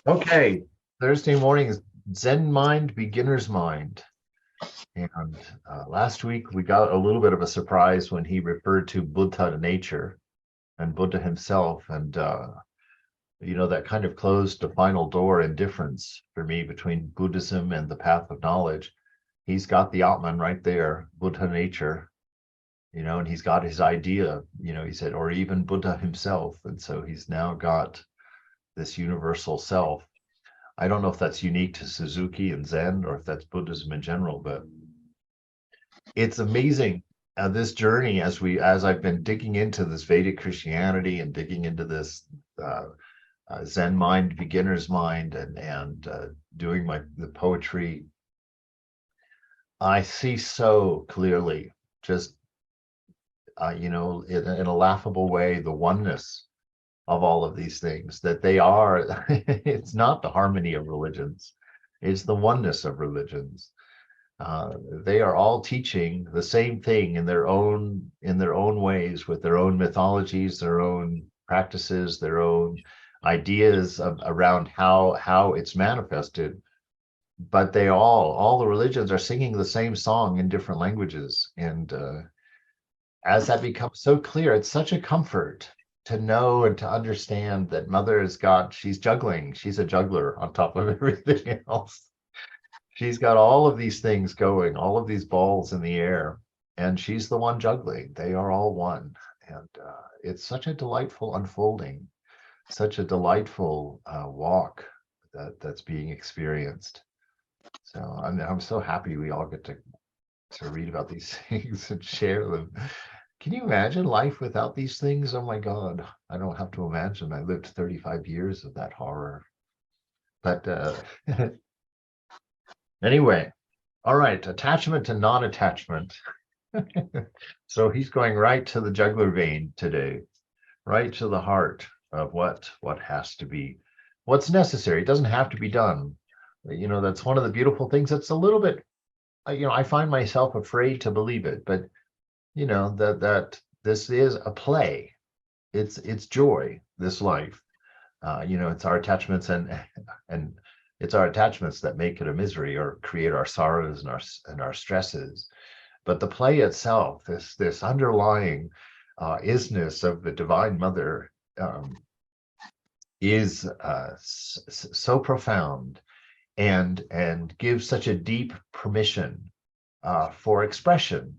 Okay, Thursday morning is Zen Mind, Beginner's Mind. And last week we got a little bit of a surprise when he referred to Buddha nature and Buddha himself. And, that kind of closed the final door in difference for me between Buddhism and the path of knowledge. He's got the Atman right there, Buddha nature, and he's got his idea, he said, or even Buddha himself. And so he's now got this universal self. I don't know if that's unique to Suzuki and Zen or if that's Buddhism in general, but it's amazing this journey as I've been digging into this Vedic Christianity and digging into this uh, Zen mind, beginner's mind, and doing the poetry. I see so clearly, just in a laughable way, the oneness of all of these things, that they are. It's not the harmony of religions, it's the oneness of religions. They are all teaching the same thing in their own ways, with their own mythologies, their own practices, their own ideas around how it's manifested. But all the religions are singing the same song in different languages. And as that becomes so clear, it's such a comfort to know and to understand that Mother is God. She's juggling. She's a juggler on top of everything else. She's got all of these things going, all of these balls in the air, and she's the one juggling. They are all one. And it's such a delightful unfolding, such a delightful walk that's being experienced. So I'm so happy we all get to read about these things and share them. Can you imagine life without these things? Oh my God, I don't have to imagine. I lived 35 years of that horror. But anyway, all right, attachment to non-attachment. So he's going right to the jugular vein today, right to the heart of what has to be, what's necessary. It doesn't have to be done. That's one of the beautiful things. That's a little bit, I find myself afraid to believe it, but that this is a play. It's joy, this life. It's our attachments and it's our attachments that make it a misery or create our sorrows and our stresses. But the play itself, this underlying isness of the Divine Mother, is so profound and gives such a deep permission for expression,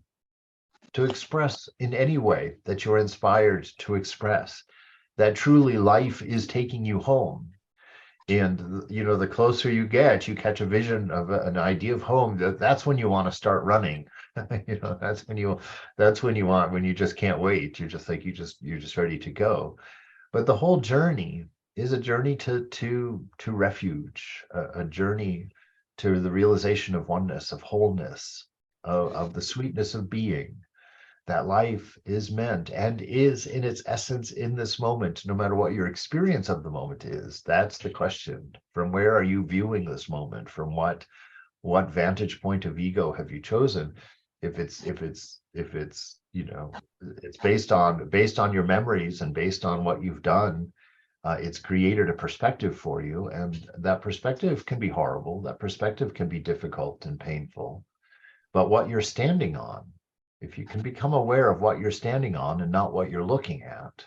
to express in any way that you're inspired to express, that truly life is taking you home. And the closer you get, you catch a vision of an idea of home. That's when you want to start running. That's when you just can't wait. You're just like you're just ready to go. But the whole journey is a journey to refuge, a journey to the realization of oneness, of wholeness, of the sweetness of being, that life is meant and is in its essence in this moment, no matter what your experience of the moment is. That's the question. From where are you viewing this moment? From what vantage point of ego have you chosen? If it's it's based on your memories and based on what you've done, it's created a perspective for you, and that perspective can be horrible. That perspective can be difficult and painful. But what you're standing on, if you can become aware of what you're standing on and not what you're looking at,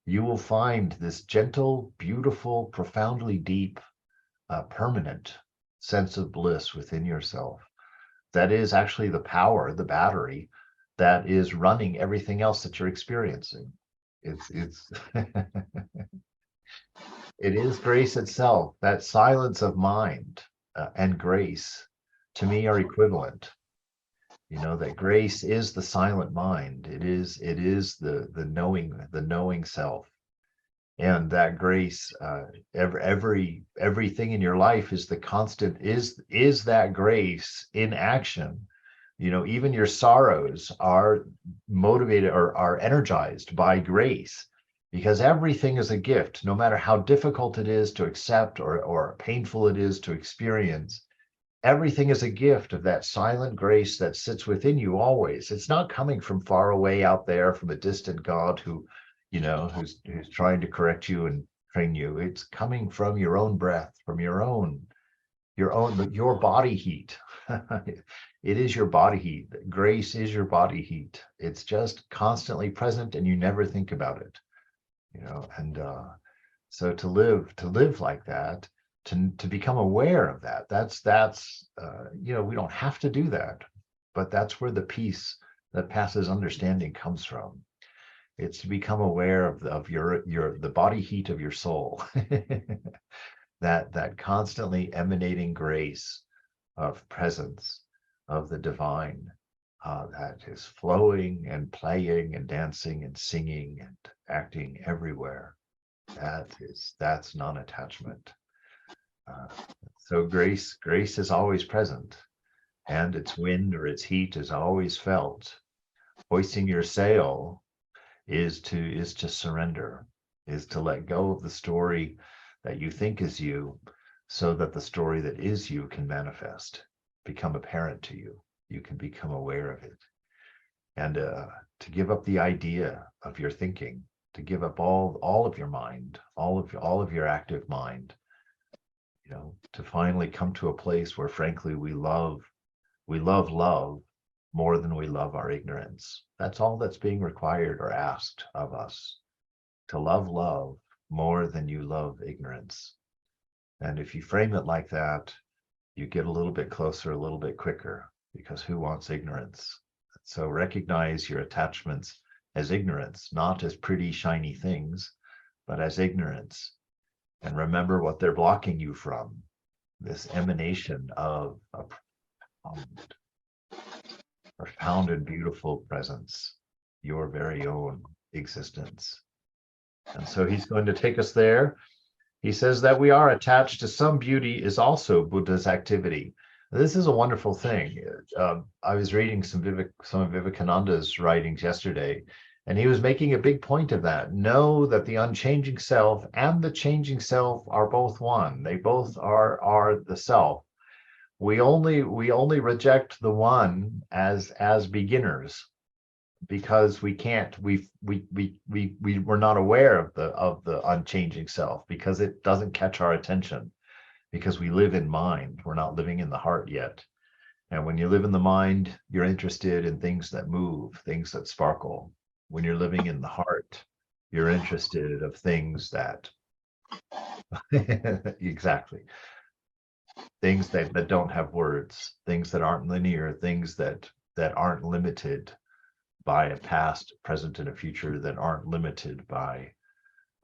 you will find this gentle, beautiful, profoundly deep, permanent sense of bliss within yourself. That is actually the power, the battery that is running everything else that you're experiencing. It's it is grace itself. That silence of mind and grace, to me, are equivalent. That grace is the silent mind. It is the knowing self. And that grace, everything in your life is the constant, is that grace in action. Even your sorrows are motivated or are energized by grace, because everything is a gift, no matter how difficult it is to accept or painful it is to experience. Everything is a gift of that silent grace that sits within you always. It's not coming from far away out there, from a distant God who's trying to correct you and train you. It's coming from your own breath, from your body heat. It is your body heat. Grace is your body heat. It's just constantly present and you never think about it, and so to live like that, to become aware of that, that's we don't have to do that, but that's where the peace that passes understanding comes from. It's to become aware of the body heat of your soul, that constantly emanating grace of presence of the divine, that is flowing and playing and dancing and singing and acting everywhere. That's non-attachment. So grace is always present, and its wind or its heat is always felt. Hoisting your sail is to surrender, is to let go of the story that you think is you, so that the story that is you can manifest, become apparent to you. You can become aware of it, and to give up the idea of your thinking, to give up all of your mind, all of your active mind, to finally come to a place where, frankly, we love love more than we love our ignorance. That's all that's being required or asked of us, to love love more than you love ignorance. And if you frame it like that, you get a little bit closer, a little bit quicker, because who wants ignorance? So recognize your attachments as ignorance, not as pretty, shiny things, but as ignorance. And remember what they're blocking you from, this emanation of a profound and beautiful presence, your very own existence. And so he's going to take us there. He says that we are attached to some beauty is also Buddha's activity. This is a wonderful thing. I was reading some of Vivekananda's writings yesterday, and he was making a big point of that. Know that the unchanging self and the changing self are both one. They both are the self. We only reject the one as beginners, because we're not aware of the unchanging self, because it doesn't catch our attention, because we live in mind. We're not living in the heart yet. And when you live in the mind, you're interested in things that move, things that sparkle. When you're living in the heart, you're interested of things that exactly, things that don't have words, things that aren't linear, things that aren't limited by a past, present, and a future, that aren't limited by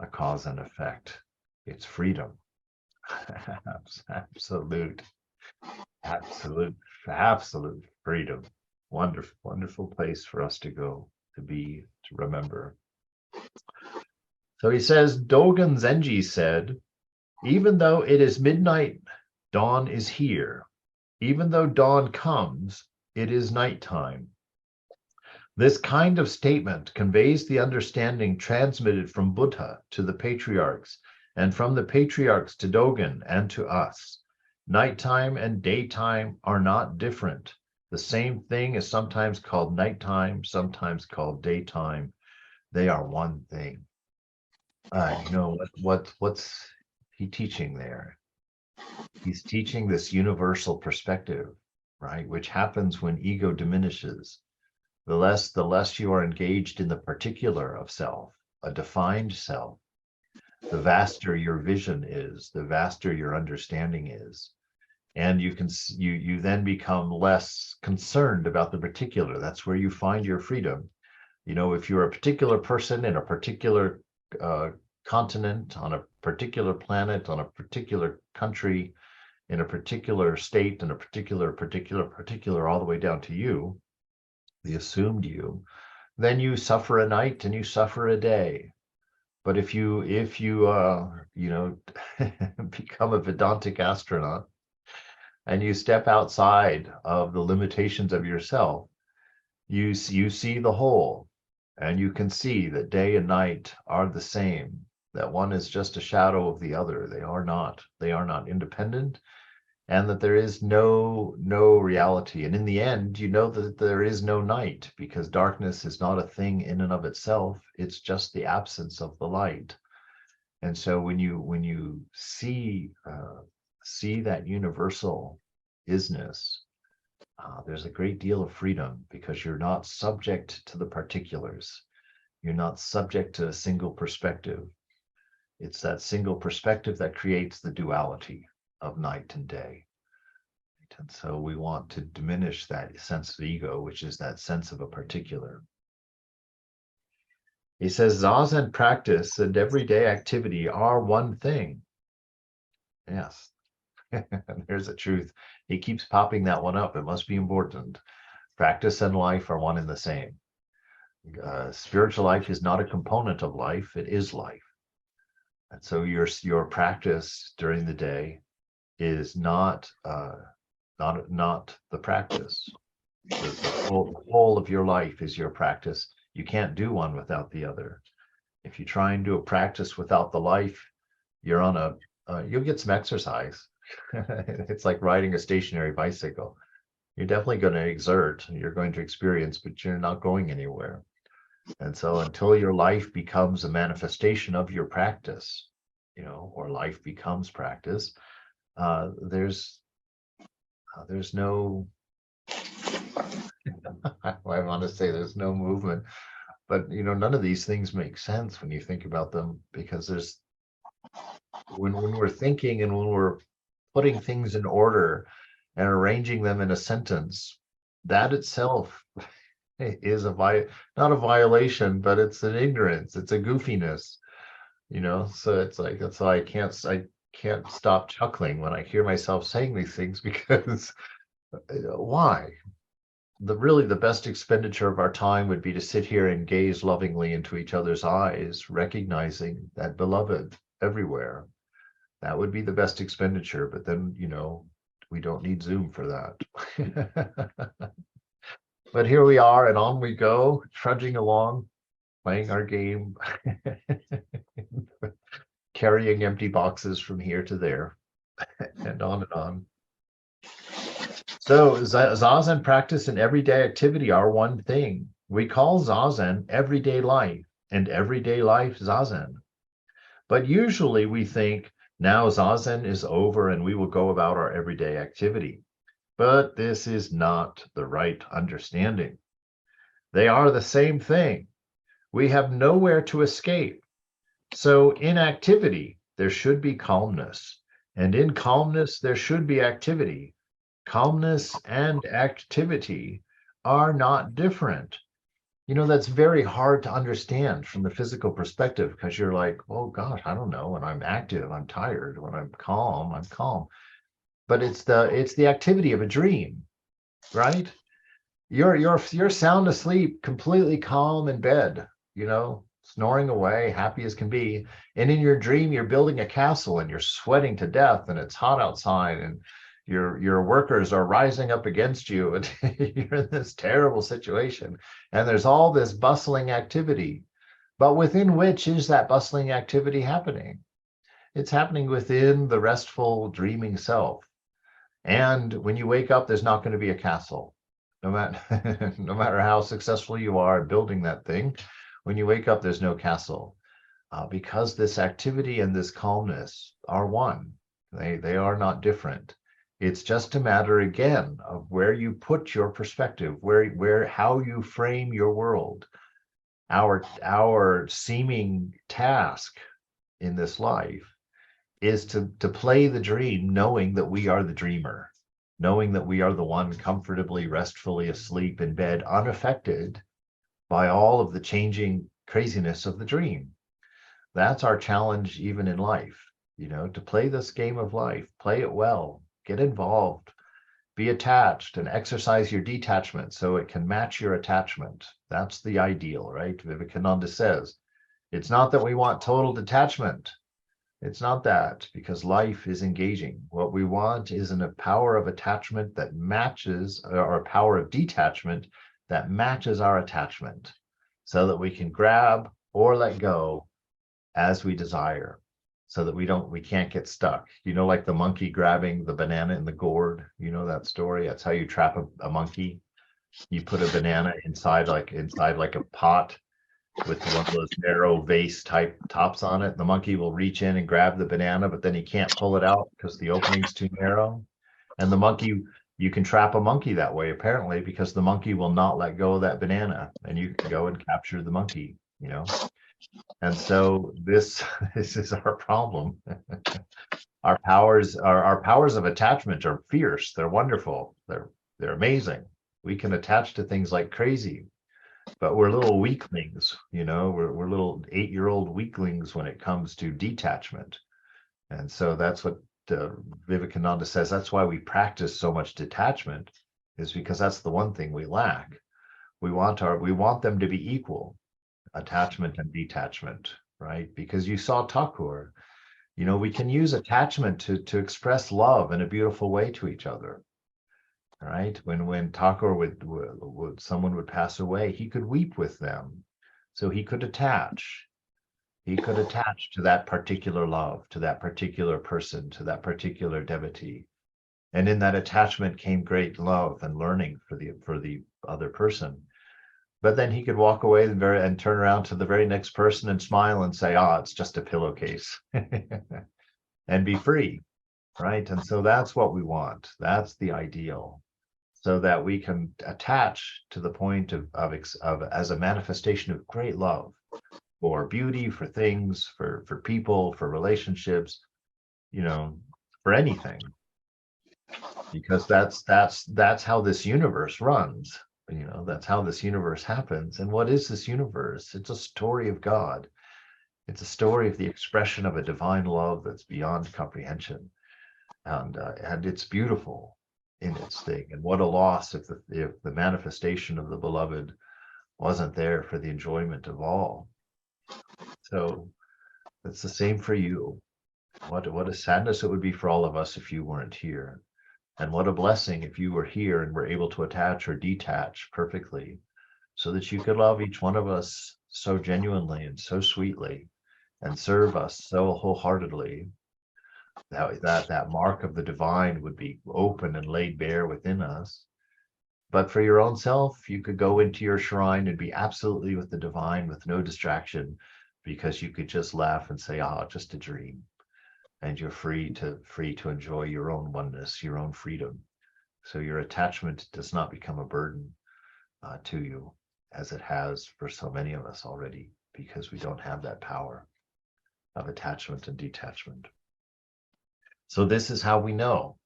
a cause and effect. It's freedom. Absolute freedom. Wonderful place for us to go, to be, to remember. So he says, Dogen Zenji said, even though it is midnight, dawn is here. Even though dawn comes, it is nighttime. This kind of statement conveys the understanding transmitted from Buddha to the patriarchs, and from the patriarchs to Dogen and to us. Nighttime and daytime are not different. The same thing is sometimes called nighttime, sometimes called daytime. They are one thing. What's he teaching there? He's teaching this universal perspective, right? Which happens when ego diminishes. The less you are engaged in the particular of self, a defined self, the vaster your vision is, the vaster your understanding is. And you then become less concerned about the particular. That's where you find your freedom. If you're a particular person in a particular continent, on a particular planet, on a particular country, in a particular state, in a particular, all the way down to you, the assumed you, then you suffer a night and you suffer a day. But if you become a Vedantic astronaut and you step outside of the limitations of yourself, you see the whole, and you can see that day and night are the same, that one is just a shadow of the other. They are not independent, and that there is no reality. And in the end, you know that there is no night, because darkness is not a thing in and of itself. It's just the absence of the light. And so when you see that universal isness, there's a great deal of freedom because you're not subject to the particulars. You're not subject to a single perspective. It's that single perspective that creates the duality of night and day. And so we want to diminish that sense of ego, which is that sense of a particular. He says, Zazen practice and everyday activity are one thing. Yes, there's a truth. He keeps popping that one up. It must be important. Practice and life are one and the same. Spiritual life is not a component of life. It is life. And so your practice during the day is not the practice. The whole of your life is your practice. You can't do one without the other. If you try and do a practice without the life, you're on you'll get some exercise. It's like riding a stationary bicycle. You're definitely going to exert, you're going to experience, but you're not going anywhere. And so until your life becomes a manifestation of your practice, or life becomes practice, there's no, I want to say there's no movement, but none of these things make sense when you think about them, because when we're thinking and when we're putting things in order and arranging them in a sentence, that itself is not a violation, but it's an ignorance, it's a goofiness, so it's like, that's why I can't stop chuckling when I hear myself saying these things, because why? Really the best expenditure of our time would be to sit here and gaze lovingly into each other's eyes, recognizing that beloved everywhere. That would be the best expenditure, but then we don't need Zoom for that. But here we are, and on we go, trudging along, playing our game, carrying empty boxes from here to there, and on and on. So Zazen practice and everyday activity are one thing. We call Zazen everyday life, and everyday life Zazen. But usually we think, now Zazen is over and we will go about our everyday activity. But this is not the right understanding. They are the same thing. We have nowhere to escape. So in activity, there should be calmness. And in calmness, there should be activity. Calmness and activity are not different. That's very hard to understand from the physical perspective, because you're like, oh gosh, I don't know. When I'm active, I'm tired. When I'm calm, I'm calm. But it's the activity of a dream, right? You're sound asleep, completely calm in bed, snoring away, happy as can be. And in your dream, you're building a castle and you're sweating to death and it's hot outside and your workers are rising up against you and you're in this terrible situation. And there's all this bustling activity. But within which is that bustling activity happening? It's happening within the restful, dreaming self. And when you wake up, there's not going to be a castle. No matter how successful you are at building that thing, when you wake up, there's no castle. Because this activity and this calmness are one. They are not different. It's just a matter, again, of where you put your perspective, how you frame your world. Our seeming task in this life is to play the dream, knowing that we are the dreamer, knowing that we are the one comfortably, restfully asleep in bed, unaffected by all of the changing craziness of the dream. That's our challenge even in life, to play this game of life, play it well, get involved, be attached, and exercise your detachment so it can match your attachment. That's the ideal, right? Vivekananda says, it's not that we want total detachment. It's not that, because life is engaging. What we want is a power of attachment that matches, or a power of detachment that matches our attachment, so that we can grab or let go as we desire, so that we can't get stuck. Like the monkey grabbing the banana in the gourd, that story? That's how you trap a monkey. You put a banana inside like a pot, with one of those narrow vase type tops on it. The monkey will reach in and grab the banana, but then he can't pull it out because the opening's too narrow. And the monkey, you can trap a monkey that way, apparently, because the monkey will not let go of that banana, and you can go and capture the monkey, you know. And so this this is our problem. Our powers of attachment are fierce. They're wonderful. They're amazing. We can attach to things like crazy, but we're little weaklings, you know, we're little 8-year-old weaklings when it comes to detachment. And so that's what Vivekananda says. That's why we practice so much detachment, is because that's the one thing we lack. We want them to be equal, attachment and detachment, right? Because you saw Thakur, you know, we can use attachment to express love in a beautiful way to each other. Right? When Thakur would someone would pass away, he could weep with them. So he could attach. He could attach to that particular love, to that particular person, to that particular devotee. And in that attachment came great love and learning for the other person. But then he could walk away and turn around to the very next person and smile and say, "Ah, it's just a pillowcase," and be free, right? And so that's what we want. That's the ideal, so that we can attach to the point of as a manifestation of great love for beauty, for things, for people, for relationships, you know, for anything, because that's how this universe runs. You know, that's how this universe happens. And what is this universe? It's a story of God. It's a story of the expression of a divine love that's beyond comprehension, and it's beautiful in its thing. And what a loss if the manifestation of the beloved wasn't there for the enjoyment of all. So it's the same for you. What a sadness it would be for all of us if you weren't here. And what a blessing if you were here and were able to attach or detach perfectly, so that you could love each one of us so genuinely and so sweetly, and serve us so wholeheartedly, that mark of the divine would be open and laid bare within us. But for your own self, you could go into your shrine and be absolutely with the divine, with no distraction, because you could just laugh and say, "Ah, just a dream." And you're free to enjoy your own oneness, your own freedom. So your attachment does not become a burden to you, as it has for so many of us already, because we don't have that power of attachment and detachment. So this is how we know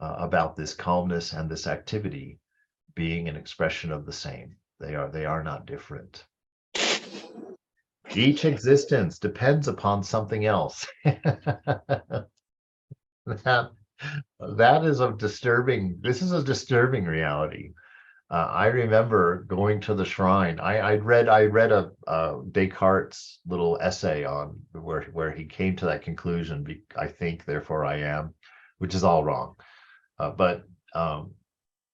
about this calmness and this activity being an expression of the same. They are not different. Each existence depends upon something else. That is this is a disturbing reality. I remember going to the shrine. I read a Descartes' little essay on where he came to that conclusion. I think, therefore I am, which is all wrong. But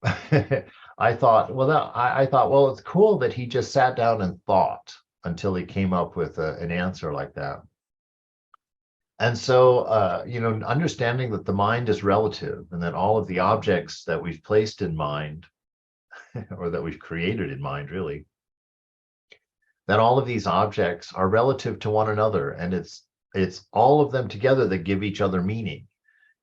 I thought, well, it's cool that he just sat down and thought until he came up with an answer like that. And so, you know, understanding that the mind is relative, and that all of the objects that we've placed in mind, or that we've created in mind, really, that all of these objects are relative to one another, and it's all of them together that give each other meaning.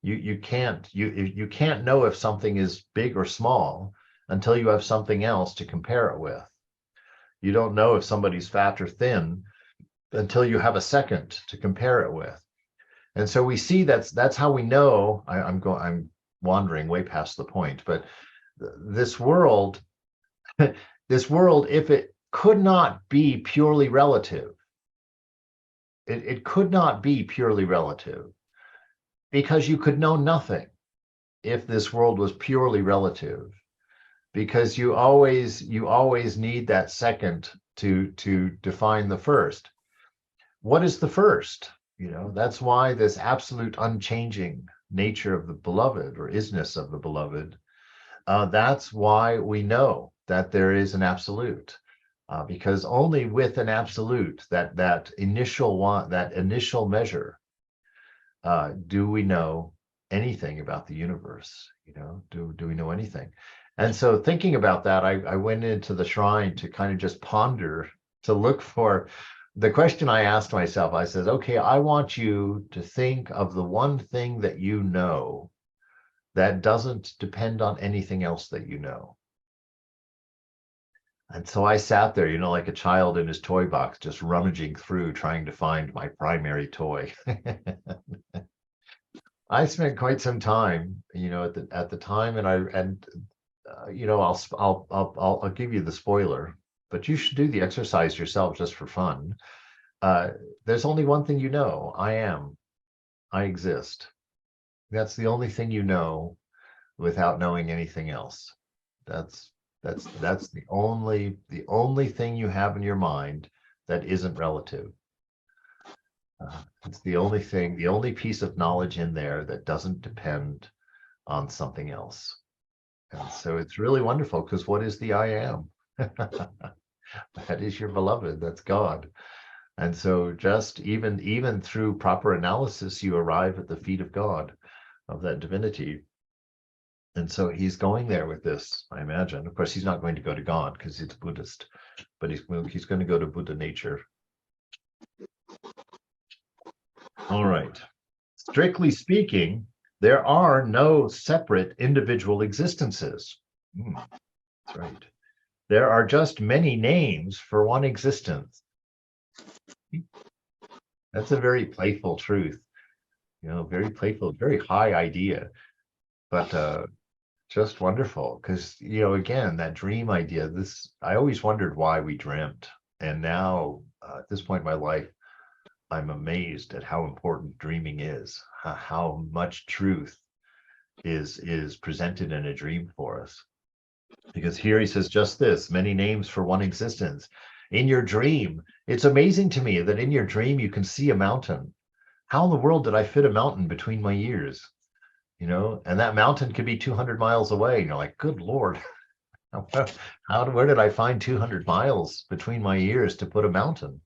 You can't know if something is big or small until you have something else to compare it with. You don't know if somebody's fat or thin until you have a second to compare it with. And so we see that's how we know. I'm wandering way past the point, but this world, if it could not be purely relative, it could not be purely relative, because you could know nothing if this world was purely relative, because you always need that second to define the first. What is the first? You know, that's why this absolute unchanging nature of the beloved, or isness of the beloved, that's why we know that there is an absolute, because only with an absolute, that initial measure, do we know anything about the universe. You know, do we know anything? And so, thinking about that, I went into the shrine to kind of just ponder to look for the question I asked myself. I said, okay, I want you to think of the one thing that you know that doesn't depend on anything else that you know. And so I sat there, like a child in his toy box, just rummaging through, trying to find my primary toy. I spent quite some time, at the time, I'll give you the spoiler, but you should do the exercise yourself just for fun. There's only one thing you know: I am, I exist. That's the only thing you know without knowing anything else. That's the only thing you have in your mind that isn't relative. It's the only piece of knowledge in there that doesn't depend on something else. And so it's really wonderful, because what is the I am? That is your beloved, that's God. And so just even through proper analysis, you arrive at the feet of God, of that divinity. And so he's going there with this, I imagine. Of course, he's not going to go to God because he's Buddhist, but he's going to go to Buddha nature. All right. Strictly speaking, there are no separate individual existences. That's right. There are just many names for one existence. That's a very playful truth, very playful, very high idea, but just wonderful. Because, again, that dream idea, I always wondered why we dreamt. And now, at this point in my life, I'm amazed at how important dreaming is, how much truth is presented in a dream for us. Because here he says just this: many names for one existence. In your dream, it's amazing to me that in your dream you can see a mountain. How in the world did I fit a mountain between my ears? And that mountain could be 200 miles away. And you're like, good Lord, where did I find 200 miles between my ears to put a mountain?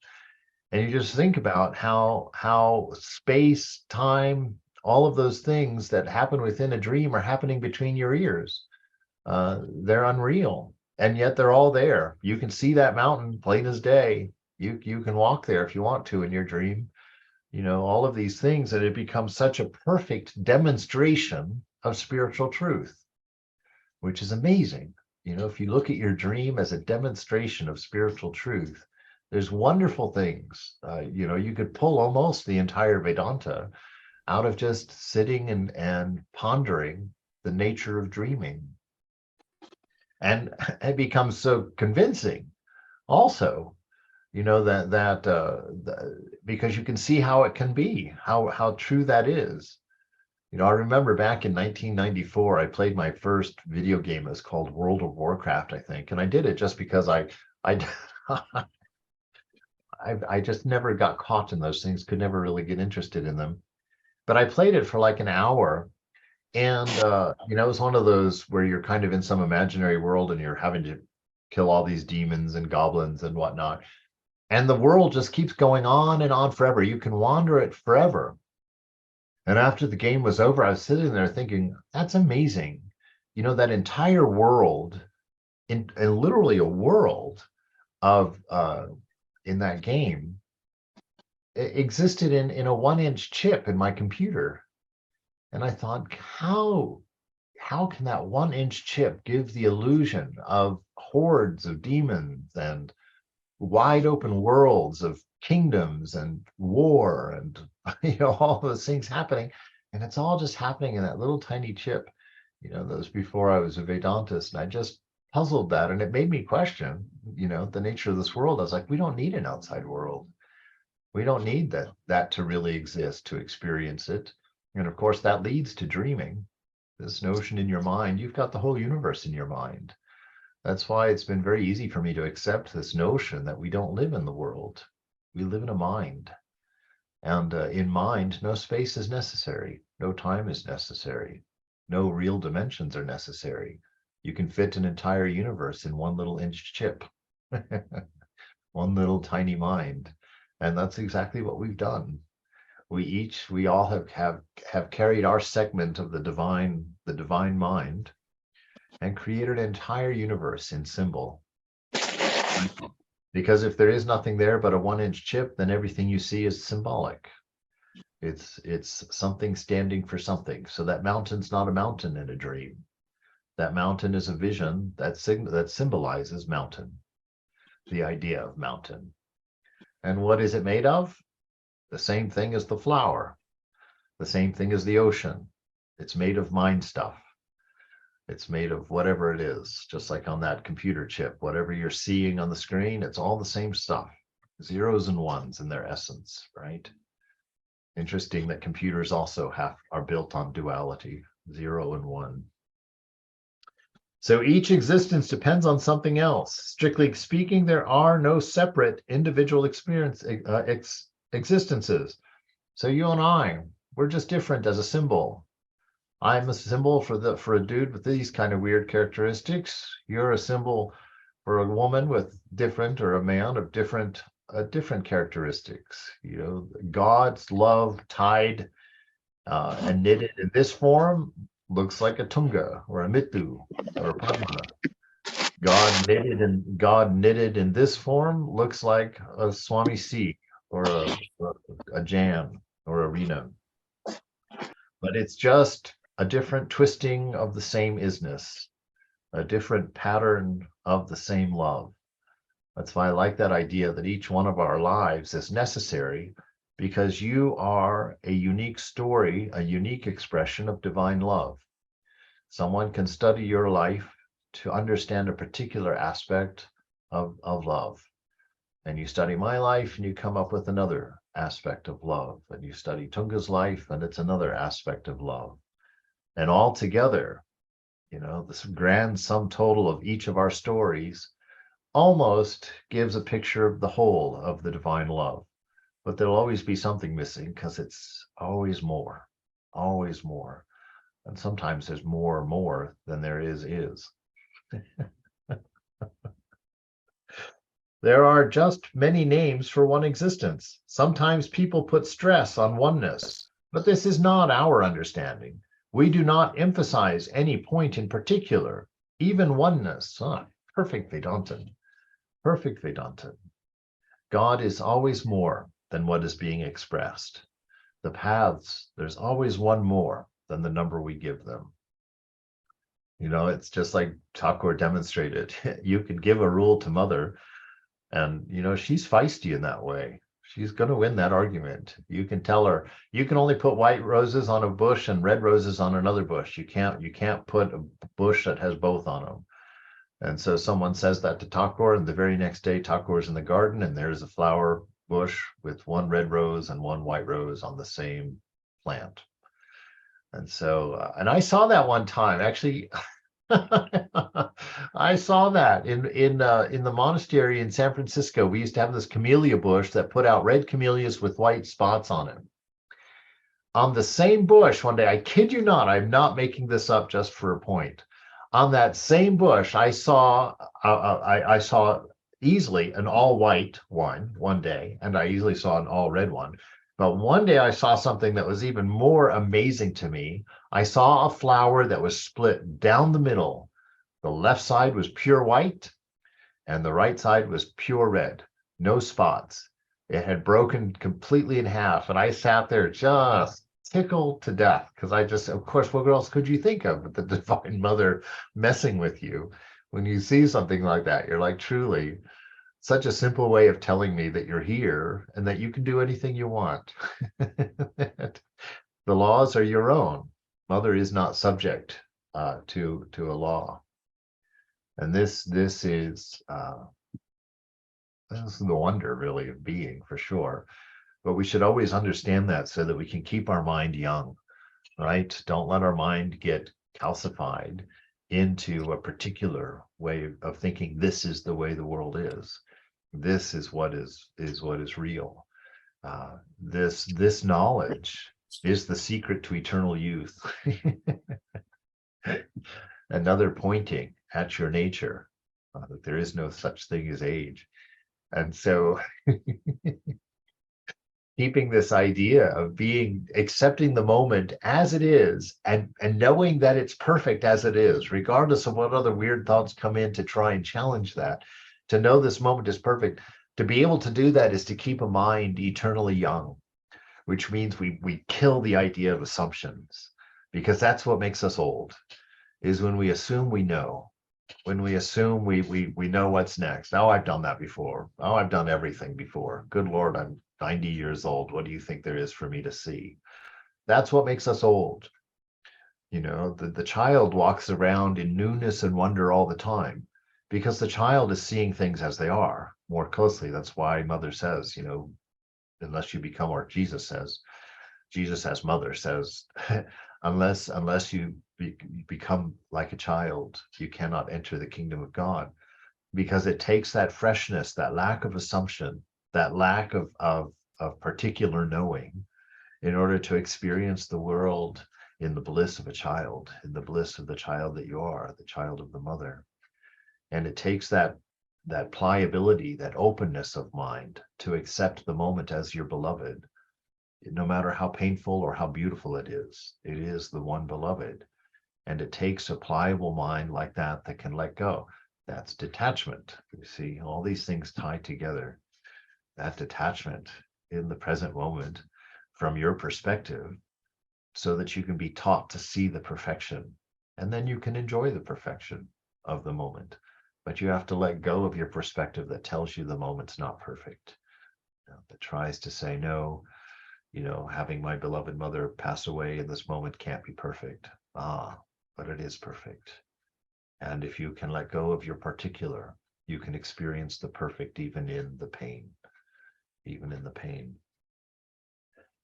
And you just think about how space, time, all of those things that happen within a dream are happening between your ears. They're unreal, and yet they're all there. You can see that mountain plain as day. You can walk there if you want to in your dream. All of these things, and it becomes such a perfect demonstration of spiritual truth, which is amazing. If you look at your dream as a demonstration of spiritual truth, there's wonderful things. You could pull almost the entire Vedanta out of just sitting and pondering the nature of dreaming. And it becomes so convincing also, because you can see how it can be, how true that is. I remember back in 1994, I played my first video game. It's called World of Warcraft, I think. And I did it just because I just never got caught in those things, could never really get interested in them. But I played it for like an hour. And, it was one of those where you're kind of in some imaginary world and you're having to kill all these demons and goblins and whatnot. And the world just keeps going on and on forever. You can wander it forever. And after the game was over, I was sitting there thinking, that's amazing. That entire world, in literally a world of in that game, existed in a 1-inch chip in my computer. And I thought, how can that 1-inch chip give the illusion of hordes of demons and wide open worlds of kingdoms and war and all those things happening, and it's all just happening in that little tiny chip. That was before I was a Vedantist, and I just puzzled that, and it made me question the nature of this world. I was like, we don't need an outside world. We don't need that to really exist, to experience it. And of course that leads to dreaming, this notion in your mind. You've got the whole universe in your mind. That's why it's been very easy for me to accept this notion that we don't live in the world. We live in a mind. And in mind, no space is necessary. No time is necessary. No real dimensions are necessary. You can fit an entire universe in one little inch chip, one little tiny mind. And that's exactly what we've done. We all have carried our segment of the divine mind and created an entire universe in symbol. Because if there is nothing there but a 1-inch chip, then everything you see is symbolic. It's something standing for something. So that mountain's not a mountain in a dream. That mountain is a vision that symbolizes mountain, the idea of mountain. And what is it made of? The same thing as the flower, the same thing as the ocean. It's made of mind stuff. It's made of whatever it is, just like on that computer chip. Whatever you're seeing on the screen, it's all the same stuff. Zeros and ones in their essence, right? Interesting that computers also are built on duality, 0 and 1. So each existence depends on something else. Strictly speaking, there are no separate individual existences. So you and I, we're just different as a symbol. I'm a symbol for a dude with these kind of weird characteristics. You're a symbol for a woman with different, or a man of different characteristics. You know, God's love tied and knitted in this form looks like a Tunga or a Mittu or a Padma. God knitted in this form looks like a Swami C or a Jan or a Rena. But it's just a different twisting of the same isness, a different pattern of the same love. That's why I like that idea that each one of our lives is necessary, because you are a unique story, a unique expression of divine love. Someone can study your life to understand a particular aspect of love. And you study my life and you come up with another aspect of love. And you study Tunga's life and it's another aspect of love. And all together, you know, this grand sum total of each of our stories almost gives a picture of the whole of the divine love. But there'll always be something missing, because it's always more. And sometimes there's more than there is. There are just many names for one existence. Sometimes people put stress on oneness, but this is not our understanding. We do not emphasize any point in particular, even oneness. Perfect Vedantin. Perfect Vedantin. God is always more than what is being expressed. The paths, there's always one more than the number we give them. You know, it's just like Thakur demonstrated. You could give a rule to Mother, and, you know, she's feisty in that way. She's going to win that argument. You can tell her, you can only put white roses on a bush and red roses on another bush. You can't put a bush that has both on them. And so someone says that to Thakur, and the very next day Thakur's in the garden and there's a flower bush with one red rose and one white rose on the same plant. And so, and I saw that one time, actually. I saw that in the monastery in San Francisco. We used to have this camellia bush that put out red camellias with white spots on it. On the same bush one day, I kid you not, I'm not making this up just for a point. On that same bush, I saw easily an all white one day, and I easily saw an all red one. But one day I saw something that was even more amazing to me. I saw a flower that was split down the middle. The left side was pure white and the right side was pure red, no spots. It had broken completely in half. And I sat there just tickled to death, because I just, of course, what else could you think of but the Divine Mother messing with you? When you see something like that, you're like, truly, such a simple way of telling me that you're here and that you can do anything you want. The laws are your own. Mother is not subject to a law. And this is the wonder, really, of being, for sure. But we should always understand that so that we can keep our mind young, right? Don't let our mind get calcified into a particular way of thinking. This is the way the world is. This is what is real. This knowledge is the secret to eternal youth. Another pointing at your nature, that there is no such thing as age. And so keeping this idea of accepting the moment as it is, and knowing that it's perfect as it is, regardless of what other weird thoughts come in to try and challenge that, To know this moment is perfect. To be able to do that is to keep a mind eternally young, which means we kill the idea of assumptions, because that's what makes us old, is when we assume we know, when we assume we know what's next. Oh, I've done that before. Oh, I've done everything before. Good Lord, I'm 90 years old. What do you think there is for me to see? That's what makes us old. You know, the child walks around in newness and wonder all the time, because the child is seeing things as they are more closely. That's why Mother says, you know, unless you become, or Jesus says, Jesus as Mother says, unless you become like a child, you cannot enter the kingdom of God, because it takes that freshness, that lack of assumption, that lack of particular knowing, in order to experience the world in the bliss of a child, in the bliss of the child that you are, the child of the mother. And it takes that pliability, that openness of mind to accept the moment as your beloved, no matter how painful or how beautiful it is the one beloved. And it takes a pliable mind like that that can let go. That's detachment. You see, all these things tied together. That detachment in the present moment from your perspective, so that you can be taught to see the perfection, and then you can enjoy the perfection of the moment. But you have to let go of your perspective that tells you the moment's not perfect, that tries to say, no, you know, having my beloved mother pass away in this moment can't be perfect. But it is perfect. And if you can let go of your particular, you can experience the perfect even in the pain, even in the pain.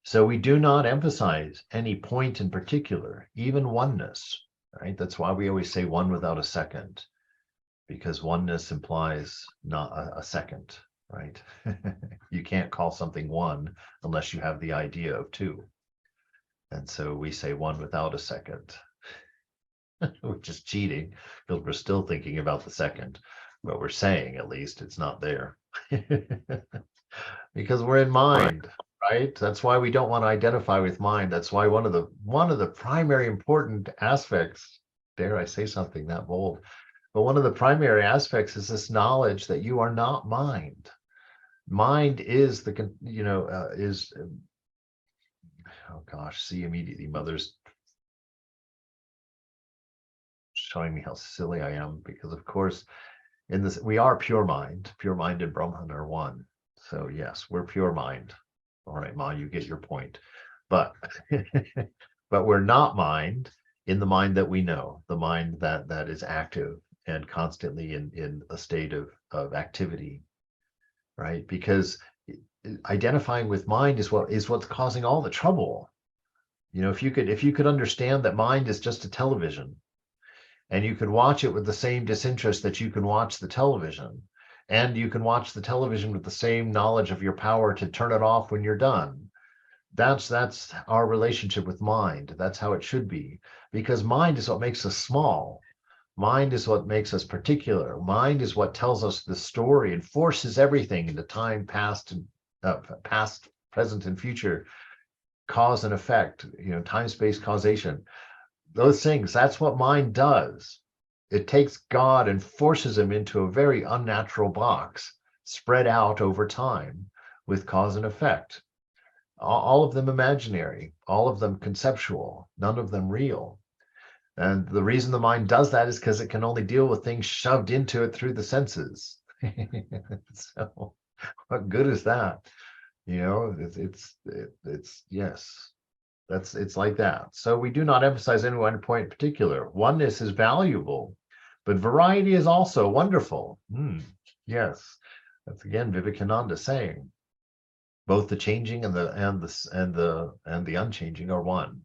So we do not emphasize any point in particular, even oneness, right? That's why we always say one without a second, because oneness implies not a second, right? You can't call something one unless you have the idea of two. And so we say one without a second, which is cheating, because we're still thinking about the second, but we're saying at least it's not there. Because we're in mind, right? That's why we don't want to identify with mind. That's why one of the primary important aspects, dare I say something that bold, but one of the primary aspects is this knowledge that you are not mind. Mind is the, you know, oh gosh, see, immediately Mother's showing me how silly I am, because of course in this, we are pure mind and Brahman are one. So yes, we're pure mind. All right, Ma, you get your point. But but we're not mind in the mind that we know, the mind that is active and constantly in a state of activity, right? Because identifying with mind is what's causing all the trouble. You know, if you could understand that mind is just a television, and you could watch it with the same disinterest that you can watch the television, and you can watch the television with the same knowledge of your power to turn it off when you're done. That's our relationship with mind. That's how it should be, because mind is what makes us small. Mind is what makes us particular. Mind is what tells us the story and forces everything into time, past, present, and future, cause and effect, you know, time, space, causation. Those things, that's what mind does. It takes God and forces him into a very unnatural box, spread out over time with cause and effect. All of them imaginary, all of them conceptual, none of them real. And the reason the mind does that is because it can only deal with things shoved into it through the senses. So what good is that? You know, it's yes, it's like that. So we do not emphasize any one point in particular. Oneness is valuable, but variety is also wonderful. Yes, that's again Vivekananda saying, both the changing and the unchanging are one,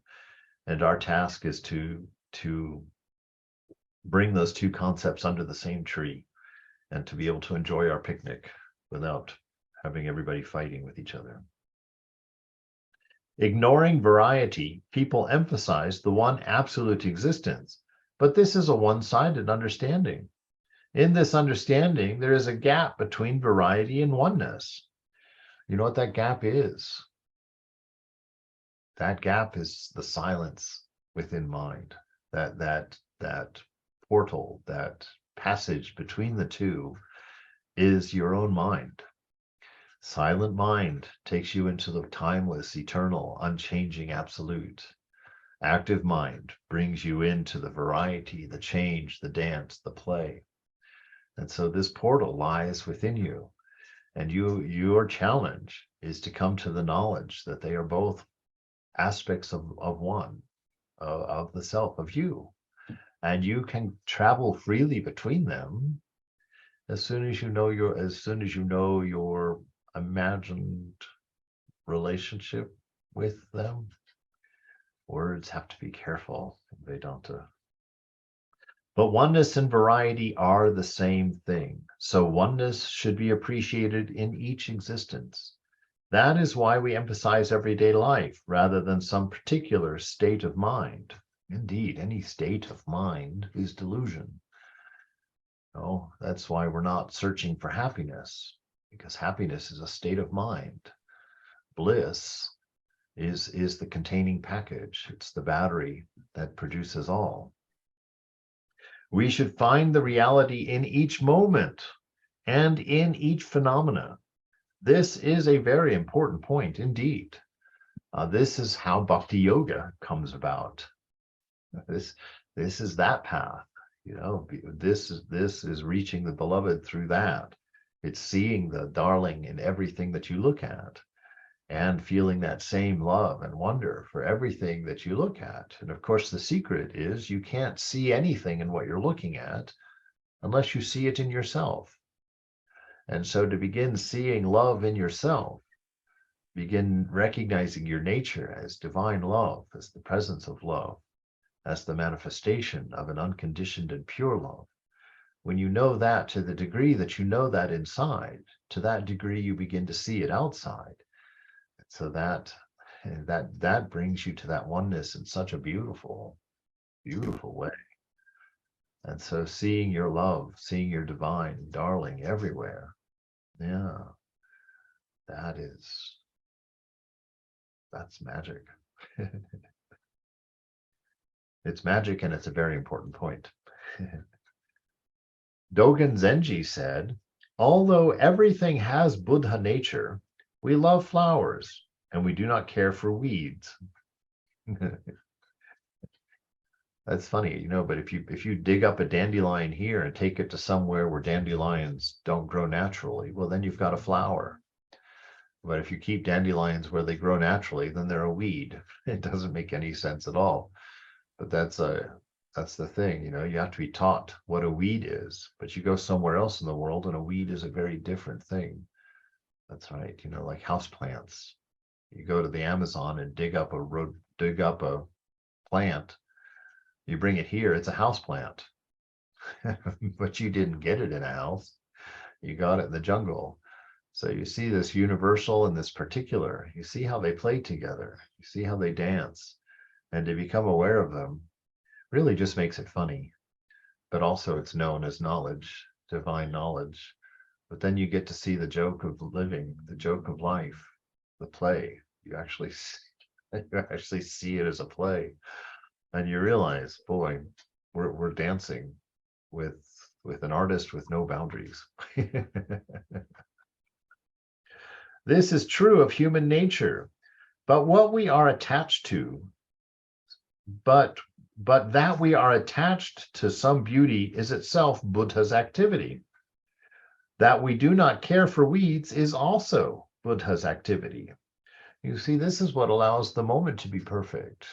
and our task is to bring those two concepts under the same tree, and to be able to enjoy our picnic without having everybody fighting with each other. Ignoring variety, people emphasize the one absolute existence, but this is a one-sided understanding. In this understanding, there is a gap between variety and oneness. You know what that gap is? That gap is the silence within mind, that portal, that passage between the two, is your own mind. Silent mind takes you into the timeless, eternal, unchanging absolute. Active mind brings you into the variety, the change, the dance, the play. And so this portal lies within you. And your challenge is to come to the knowledge that they are both aspects of one, of the self, of you. And you can travel freely between them as soon as you know your imagined relationship with them. Words have to be careful, Vedanta. But oneness and variety are the same thing. So oneness should be appreciated in each existence. That is why we emphasize everyday life rather than some particular state of mind. Indeed, any state of mind is delusion. No, that's why we're not searching for happiness, because happiness is a state of mind. Bliss is the containing package. It's the battery that produces all. We should find the reality in each moment and in each phenomena. This is a very important point indeed. This is how Bhakti Yoga comes about. This is that path. This is reaching the beloved through that. It's seeing the darling in everything that you look at and feeling that same love and wonder for everything that you look at. And of course, the secret is you can't see anything in what you're looking at unless you see it in yourself. And so to begin seeing love in yourself, begin recognizing your nature as divine love, as the presence of love, as the manifestation of an unconditioned and pure love. When you know that to the degree that you know that inside, to that degree you begin to see it outside. So that brings you to that oneness in such a beautiful, beautiful way. And so seeing your love, seeing your divine darling everywhere, yeah, that's magic. It's magic, and it's a very important point. Dogen Zenji said, although everything has Buddha nature, we love flowers and we do not care for weeds. That's funny, but if you dig up a dandelion here and take it to somewhere where dandelions don't grow naturally, well, then you've got a flower. But if you keep dandelions where they grow naturally, then they're a weed. It doesn't make any sense at all. But that's the thing, you have to be taught what a weed is. But you go somewhere else in the world and a weed is a very different thing. That's right, like houseplants. You go to the Amazon and dig up a plant. You bring it here, it's a house plant. But you didn't get it in a house. You got it in the jungle. So you see this universal and this particular. You see how they play together. You see how they dance. And to become aware of them really just makes it funny. But also it's known as knowledge, divine knowledge. But then you get to see the joke of living, the joke of life, the play. You actually see it as a play. And you realize, boy, we're dancing with an artist with no boundaries. This is true of human nature, but what we are attached to, but that we are attached to some beauty is itself Buddha's activity. That we do not care for weeds is also Buddha's activity. You see, this is what allows the moment to be perfect.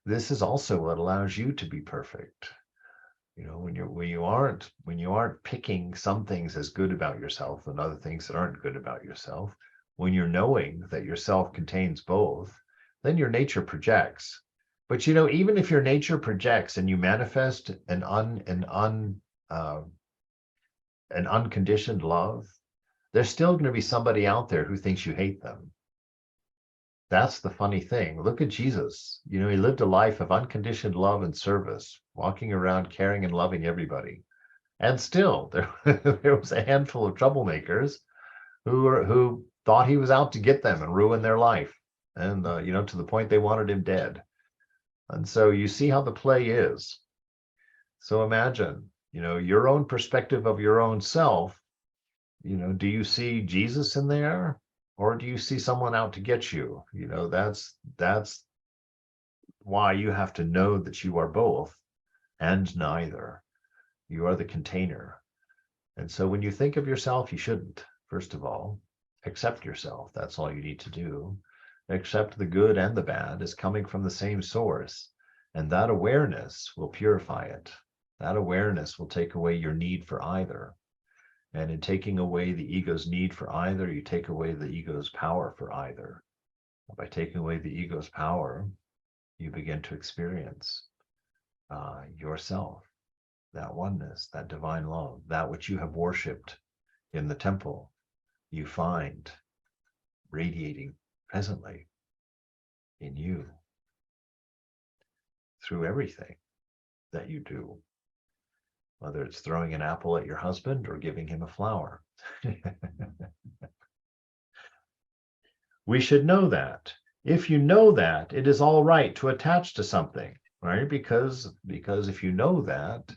This is also what allows you to be perfect. When you aren't picking some things as good about yourself and other things that aren't good about yourself, when you're knowing that yourself contains both, then your nature projects. But even if your nature projects and you manifest an unconditioned love, there's still going to be somebody out there who thinks you hate them. That's the funny thing. Look at Jesus. He lived a life of unconditioned love and service, walking around caring and loving everybody. And still, there was a handful of troublemakers who thought he was out to get them and ruin their life. And, to the point they wanted him dead. And so you see how the play is. So imagine, your own perspective of your own self do you see Jesus in there, or do you see someone out to get you? That's why you have to know that you are both and neither. You are the container. And so when you think of yourself, you shouldn't, first of all, accept yourself. That's all you need to do. Accept the good and the bad as coming from the same source. And that awareness will purify it. That awareness will take away your need for either. And in taking away the ego's need for either, you take away the ego's power for either. By taking away the ego's power, you begin to experience yourself, that oneness, that divine love, that which you have worshipped in the temple, you find radiating presently in you through everything that you do, whether it's throwing an apple at your husband or giving him a flower. We should know that. If you know that, it is all right to attach to something, right? Because if you know that,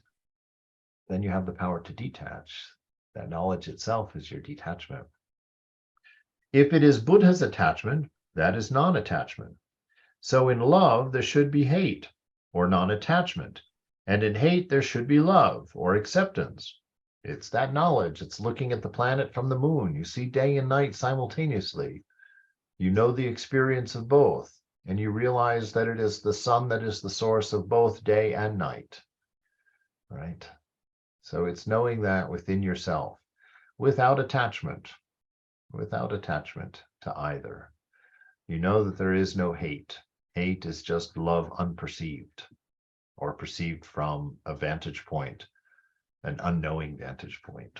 then you have the power to detach. That knowledge itself is your detachment. If it is Buddha's attachment, that is non-attachment. So in love, there should be hate or non-attachment. And in hate, there should be love or acceptance. It's that knowledge. It's looking at the planet from the moon. You see day and night simultaneously. You know the experience of both, and you realize that it is the sun that is the source of both day and night, right? So it's knowing that within yourself, without attachment to either. You know that there is no hate. Hate is just love unperceived, or perceived from a vantage point, an unknowing vantage point.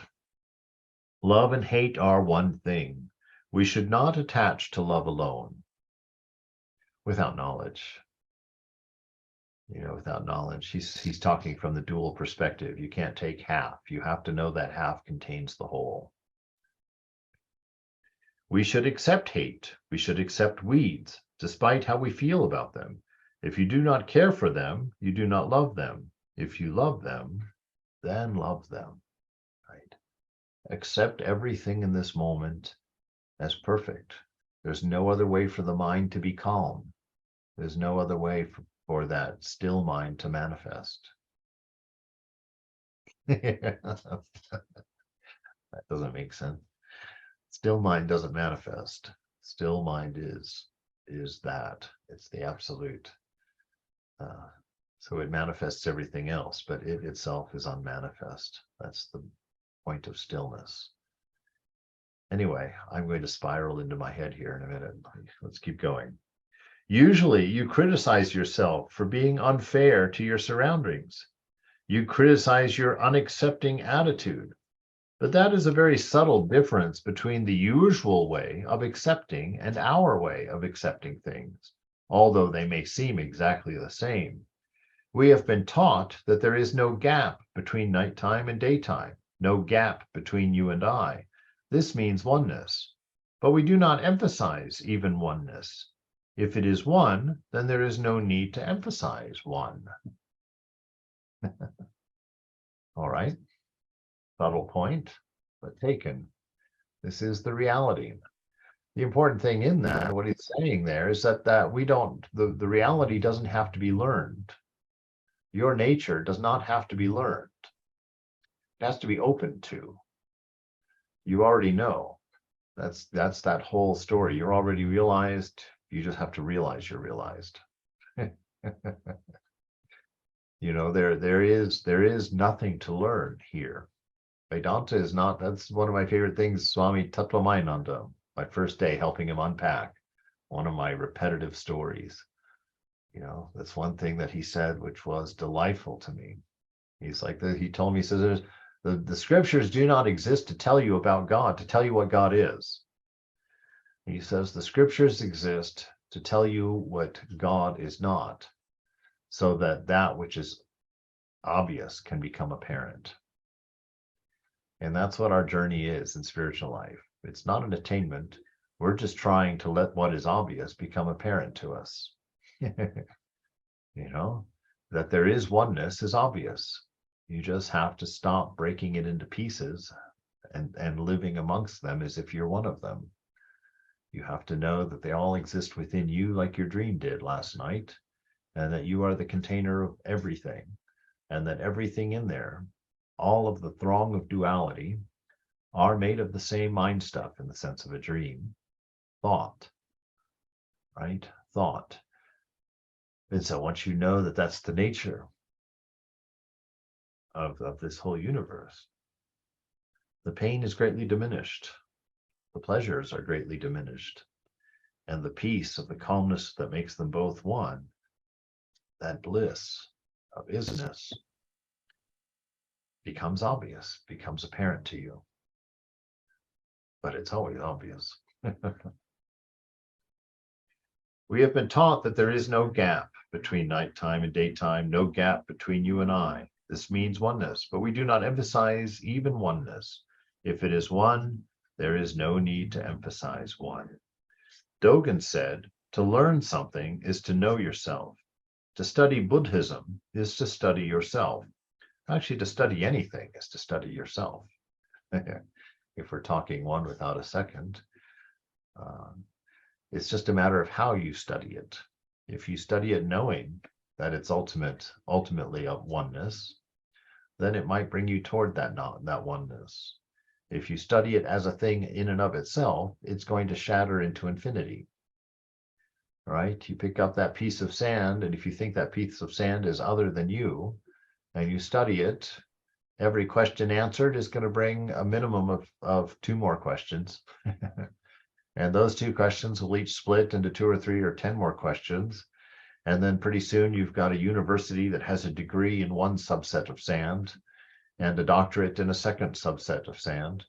Love and hate are one thing. We should not attach to love alone without knowledge. Without knowledge, he's talking from the dual perspective. You can't take half. You have to know that half contains the whole. We should accept hate. We should accept weeds, despite how we feel about them. If you do not care for them, you do not love them. If you love them, then love them, right? Accept everything in this moment as perfect. There's no other way for the mind to be calm. There's no other way for that still mind to manifest. That doesn't make sense. Still mind doesn't manifest. Still mind is that. It's the absolute. So it manifests everything else, but it itself is unmanifest. That's the point of stillness. Anyway, I'm going to spiral into my head here in a minute. Let's keep going. Usually you criticize yourself for being unfair to your surroundings. You criticize your unaccepting attitude. But that is a very subtle difference between the usual way of accepting and our way of accepting things, although they may seem exactly the same. We have been taught that there is no gap between nighttime and daytime, no gap between you and I. This means oneness, but we do not emphasize even oneness. If it is one, then there is no need to emphasize one. All right, subtle point, but taken. This is the reality. The important thing in that, what he's saying there, is that we don't, the reality doesn't have to be learned. Your nature does not have to be learned. It has to be open to. You already know. That's that whole story. You're already realized. You just have to realize you're realized. There is nothing to learn here. Vedanta is not, that's one of my favorite things, Swami Tattvamayinanda, my first day helping him unpack one of my repetitive stories. That's one thing that he said, which was delightful to me. He's like, he told me, he says, the scriptures do not exist to tell you about God, to tell you what God is. He says the scriptures exist to tell you what God is not, so that which is obvious can become apparent. And that's what our journey is in spiritual life. It's not an attainment. We're just trying to let what is obvious become apparent to us. That there is oneness is obvious. You just have to stop breaking it into pieces and living amongst them as if you're one of them. You have to know that they all exist within you like your dream did last night, and that you are the container of everything, and that everything in there, all of the throng of duality, are made of the same mind stuff in the sense of a dream, thought, right? Thought. And so once you know that that's the nature of this whole universe, the pain is greatly diminished. The pleasures are greatly diminished. And the peace of the calmness that makes them both one, that bliss of isness, becomes obvious, becomes apparent to you. But it's always obvious. We have been taught that there is no gap between nighttime and daytime, no gap between you and I. This means oneness, but we do not emphasize even oneness. If it is one, there is no need to emphasize one. Dogen said, to learn something is to know yourself. To study Buddhism is to study yourself. Actually, to study anything is to study yourself. If we're talking one without a second, it's just a matter of how you study it. If you study it knowing that it's ultimately of oneness, then it might bring you toward that oneness. If you study it as a thing in and of itself, it's going to shatter into infinity. Right? You pick up that piece of sand, and if you think that piece of sand is other than you, and you study it, every question answered is going to bring a minimum of 2 more questions. And those 2 questions will each split into 2 or 3 or 10 more questions. And then pretty soon you've got a university that has a degree in one subset of sand and a doctorate in a second subset of sand.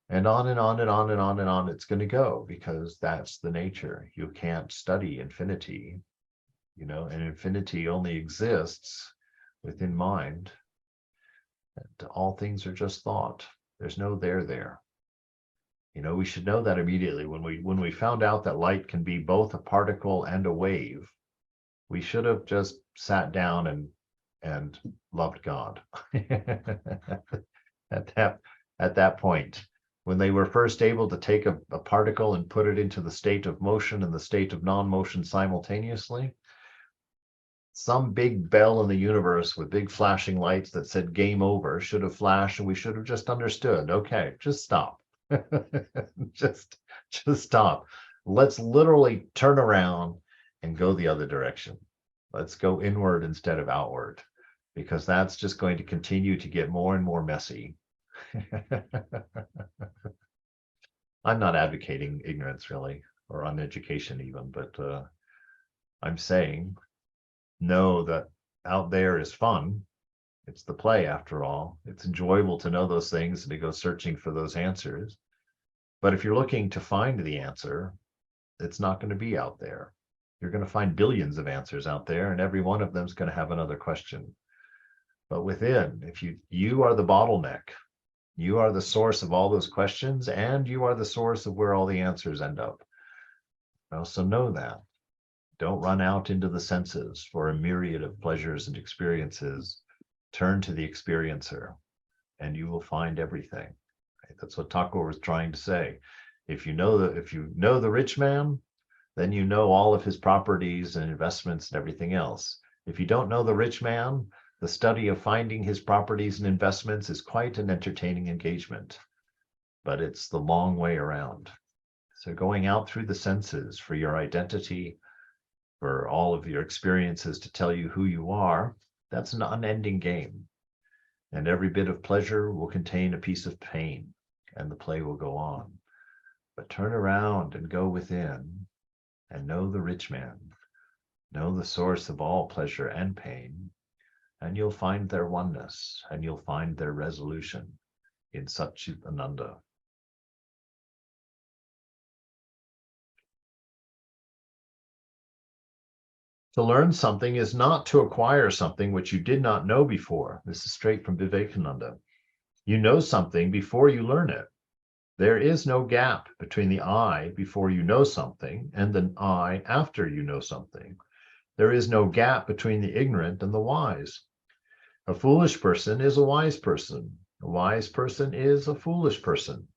And on and on and on and on and on it's going to go, because that's the nature. You can't study infinity, and infinity only exists within mind. And all things are just thought. There's no there. We should know that immediately. When we found out that light can be both a particle and a wave, we should have just sat down and loved God. At that point, when they were first able to take a particle and put it into the state of motion and the state of non-motion simultaneously, some big bell in the universe with big flashing lights that said game over should have flashed, and we should have just understood, okay, just stop. just stop. Let's literally turn around and go the other direction. Let's go inward instead of outward, because that's just going to continue to get more and more messy. I'm not advocating ignorance really, or uneducation even, but I'm saying know that out there is fun. It's the play, after all. It's enjoyable to know those things and to go searching for those answers. But if you're looking to find the answer, it's not going to be out there. You're going to find billions of answers out there, and every one of them is going to have another question. But within, if you are the bottleneck, you are the source of all those questions, and you are the source of where all the answers end up. So know that. Don't run out into the senses for a myriad of pleasures and experiences. Turn to the experiencer, and you will find everything. Right? That's what Thakur was trying to say. If you know the rich man, then you know all of his properties and investments and everything else. If you don't know the rich man, the study of finding his properties and investments is quite an entertaining engagement, but it's the long way around. So going out through the senses for your identity, for all of your experiences to tell you who you are, that's an unending game. And every bit of pleasure will contain a piece of pain, and the play will go on. But turn around and go within and know the rich man, know the source of all pleasure and pain, and you'll find their oneness, and you'll find their resolution in Satchitananda. To learn something is not to acquire something which you did not know before. This is straight from Vivekananda. You know something before you learn it. There is no gap between the I before you know something and the I after you know something. There is no gap between the ignorant and the wise. A foolish person is a wise person. A wise person is a foolish person.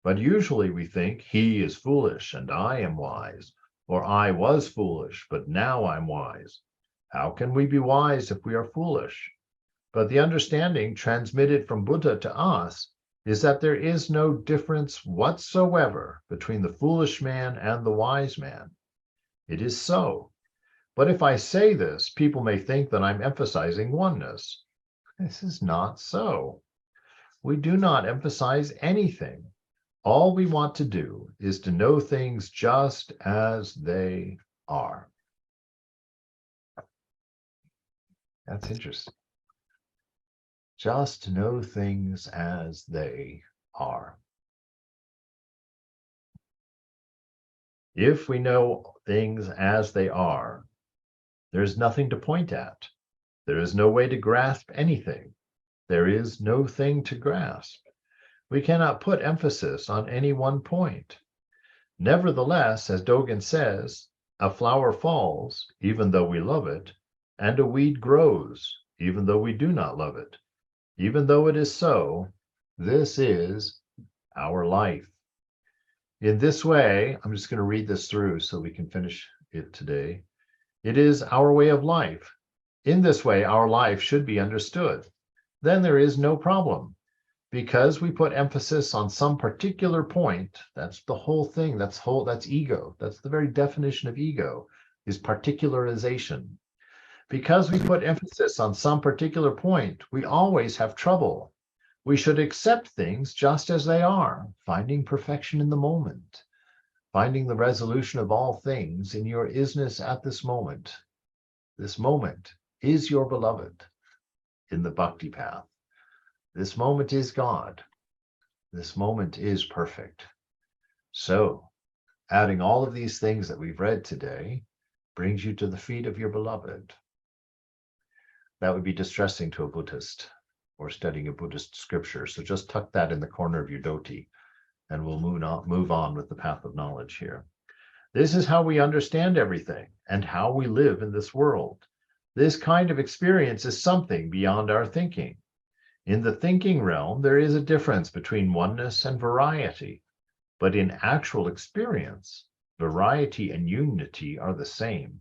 But usually we think he is foolish and I am wise, or I was foolish, but now I'm wise. How can we be wise if we are foolish? But the understanding transmitted from Buddha to us is that there is no difference whatsoever between the foolish man and the wise man. It is so. But if I say this, people may think that I'm emphasizing oneness. This is not so. We do not emphasize anything. All we want to do is to know things just as they are. That's interesting. Just to know things as they are. If we know things as they are, there's nothing to point at. There is no way to grasp anything. There is no thing to grasp. We cannot put emphasis on any one point. Nevertheless, as Dogen says, a flower falls, even though we love it, and a weed grows, even though we do not love it. Even though it is so, this is our life. In this way, I'm just going to read this through so we can finish it today. It is our way of life. In this way, our life should be understood. Then there is no problem. Because we put emphasis on some particular point, that's the whole thing, that's ego. That's the very definition of ego, is particularization. Because we put emphasis on some particular point, we always have trouble. We should accept things just as they are, finding perfection in the moment, finding the resolution of all things in your isness at this moment. This moment is your beloved in the bhakti path. This moment is God. This moment is perfect. So, adding all of these things that we've read today brings you to the feet of your beloved. That would be distressing to a Buddhist or studying a Buddhist scripture. So just tuck that in the corner of your dhoti and we'll move on with the path of knowledge here. This is how we understand everything and how we live in this world. This kind of experience is something beyond our thinking. In the thinking realm, there is a difference between oneness and variety, but in actual experience, variety and unity are the same.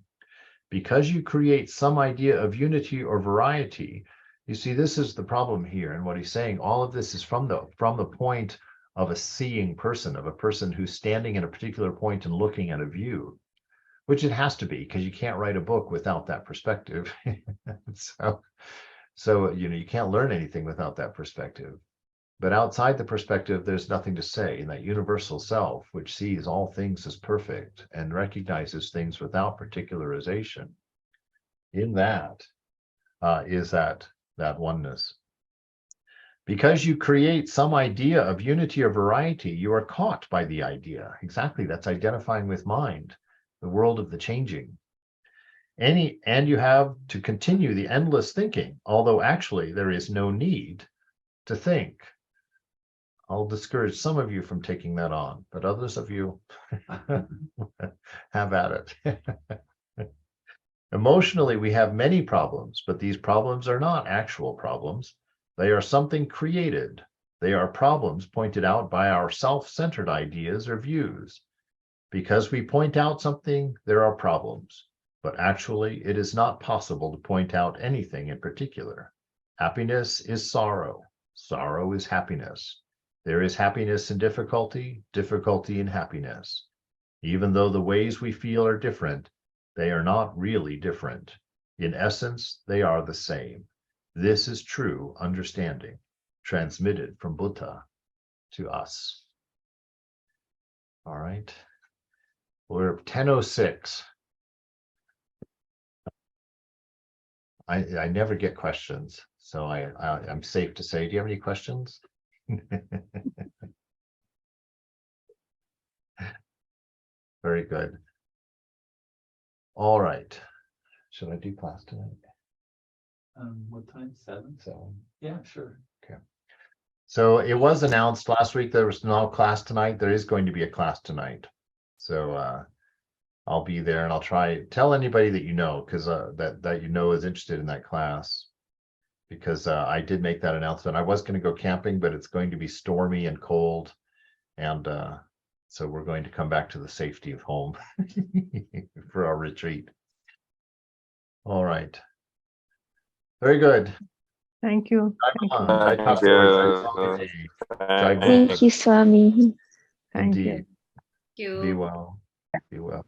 Because you create some idea of unity or variety, you see, this is the problem here. And what he's saying, all of this is from the point of a seeing person, of a person who's standing in a particular point and looking at a view, which it has to be, because you can't write a book without that perspective. So, you can't learn anything without that perspective. But outside the perspective, there's nothing to say. In that universal self, which sees all things as perfect and recognizes things without particularization, in that is that oneness. Because you create some idea of unity or variety, you are caught by the idea. Exactly, that's identifying with mind, the world of the changing. And you have to continue the endless thinking, although actually there is no need to think. I'll discourage some of you from taking that on, but others of you have at it. Emotionally, we have many problems, but these problems are not actual problems. They are something created. They are problems pointed out by our self-centered ideas or views. Because we point out something, there are problems. But actually, it is not possible to point out anything in particular. Happiness is sorrow. Sorrow is happiness. There is happiness in difficulty, difficulty in happiness. Even though the ways we feel are different, they are not really different. In essence, they are the same. This is true understanding, transmitted from Buddha to us. All right. We're 10:06. I never get questions, so I'm safe to say, do you have any questions? Very good. All right. Should I do class tonight? What time? 7? 7. Yeah, sure. Okay. So it was announced last week there was no class tonight. There is going to be a class tonight. So I'll be there and I'll try tell anybody that you know, because that is interested in that class. because I did make that announcement. I was going to go camping, but it's going to be stormy and cold. And so we're going to come back to the safety of home for our retreat. All right. Very good. Thank you. Thank you. Jai Thank Thakur, Jai you. Swamiji, Jai Thank Guru. Thank you, Swami. Thank you. Indeed. Be well. Be well.